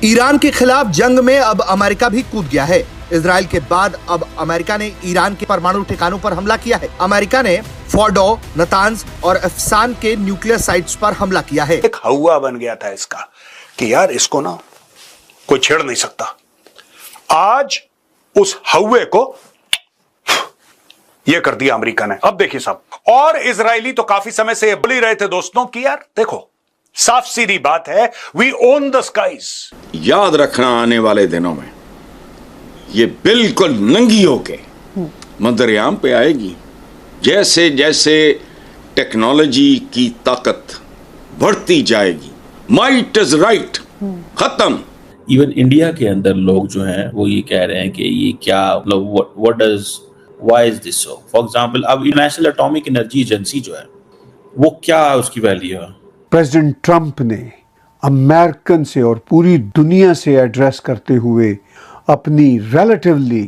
Iran के खिलाफ जंग में अब अमेरिका भी कूद गया है। इजराइल के बाद अब अमेरिका ने ईरान के परमाणु ठिकानों पर हमला किया है। अमेरिका ने फोर्डो, नतांज और अफसान के न्यूक्लियर साइट्स पर हमला किया है। एक हवा बन गया था इसका कि यार इसको ना कोई छेड़ नहीं सकता। आज उस हवे को ये कर दिया अमेरिका ने। अब देखिए साहब, और इजरायली तो काफी समय से बोल ही रहे थे दोस्तों कि यार देखो, साफ सीधी बात है, वी ओन द स्काईज। याद रखना आने वाले दिनों में ये बिल्कुल नंगी होके मंजरेआम पे आएगी। जैसे जैसे टेक्नोलॉजी की ताकत बढ़ती जाएगी, माइट इज राइट, खत्म। इवन इंडिया के अंदर लोग जो हैं वो ये कह रहे हैं कि ये क्या, मतलब what does, why is this so. For example, अब इंटरनेशनल एटॉमिक एनर्जी एजेंसी जो है वो क्या उसकी वैल्यू है। प्रेसिडेंट ट्रंप ने अमेरिकन से और पूरी दुनिया से एड्रेस करते हुए अपनी रिलेटिवली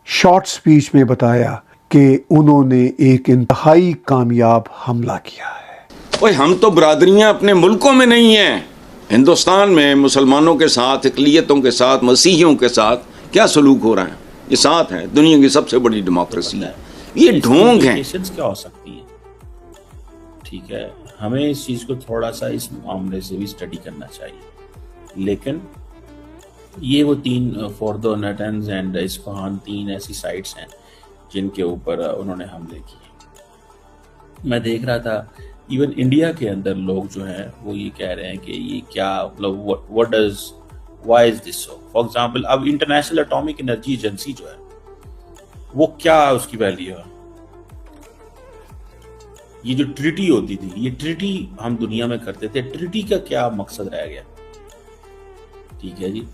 शॉर्ट स्पीच में बताया कि उन्होंने एक इंतहाई कामयाब हमला किया है। ओए, हम तो बरादरियां अपने मुल्कों में नहीं हैं। हिंदुस्तान में मुसलमानों के साथ, अक़लियतों के साथ, मसीहियों के साथ क्या सलूक हो रहा है? ये साथ है, दुनिया की सबसे बड़ी डेमोक्रेसी है। ये ढोंग है। क्या हो सकती है? ठीक है, हमें इस चीज को थोड़ा सा इस मामले से भी स्टडी करना चाहिए। लेकिन ये वो तीन फोर्दो, नटन्स एंड इस्फहान, तीन ऐसी साइट्स हैं जिनके ऊपर उन्होंने हमले किए। मैं देख रहा था इवन इंडिया के अंदर लोग जो हैं वो ये कह रहे हैं कि ये क्या, मतलब what does, why is this so. For example, अब इंटरनेशनल एटॉमिक एनर्जी एजेंसी जो है वो क्या उसकी वैल्यू है। ये जो ट्रीटी होती थी, ये ट्रीटी हम दुनिया में करते थे, ट्रीटी का क्या मकसद रह गया? ठीक है जी,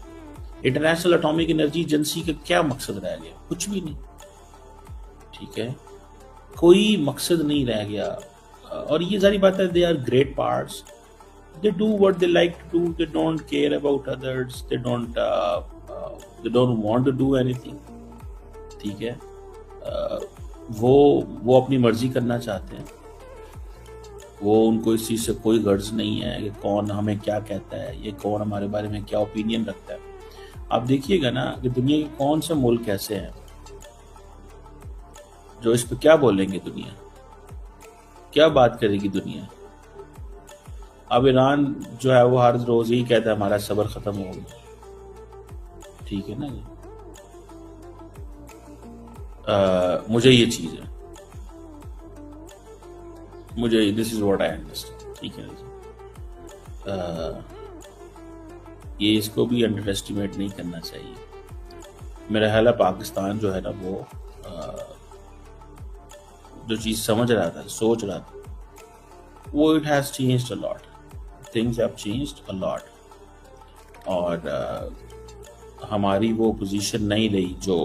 इंटरनेशनल एटॉमिक एनर्जी एजेंसी का क्या मकसद रह गया? कुछ भी नहीं। ठीक है, कोई मकसद नहीं रह गया। और ये सारी बात है, they are great parts, they do what they like to do, they don't care about others, they don't want to do anything. ठीक है, वो अपनी मर्जी करना चाहते हैं। वो उनको इस चीज से कोई गर्ज नहीं है कि कौन हमें क्या कहता है, ये कौन हमारे बारे में क्या ओपिनियन रखता है। आप देखिएगा ना कि दुनिया के कौन से मुल्क ऐसे हैं जो इस पे क्या बोलेंगे, दुनिया क्या बात करेगी दुनिया। अब ईरान जो है वो हर रोज ही कहता है हमारा सब्र खत्म हो गया। ठीक है ना जी, मुझे ये चीज है, मुझे this is what I understand. ठीक है जी, ये इसको भी अंडर एस्टिमेट नहीं करना चाहिए। मेरा ख्याल है पाकिस्तान जो है ना वो जो चीज समझ रहा था, सोच रहा था, वो it has changed a lot, things have changed a lot. और हमारी वो पोजीशन नहीं रही जो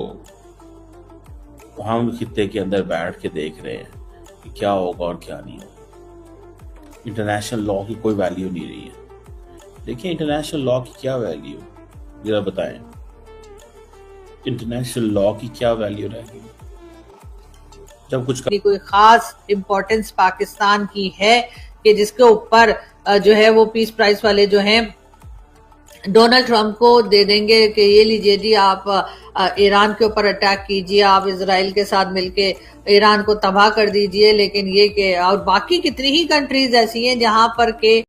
हम खित्ते के अंदर बैठ के देख रहे हैं कि क्या होगा और क्या नहीं होगा। इंटरनेशनल लॉ की कोई वैल्यू नहीं रही है। देखिए, इंटरनेशनल लॉ की क्या वैल्यू, जरा बताएं, इंटरनेशनल लॉ की क्या वैल्यू रहेगी जब कुछ कोई खास इम्पोर्टेंस पाकिस्तान की है कि जिसके ऊपर जो है वो पीस प्राइस वाले जो हैं डोनाल्ड ट्रंप को दे देंगे कि ये लीजिए जी, आप ईरान के ऊपर अटैक कीजिए, आप इजराइल के साथ मिलके ईरान को तबाह कर दीजिए। लेकिन ये कि और बाकी कितनी ही कंट्रीज ऐसी हैं जहां पर के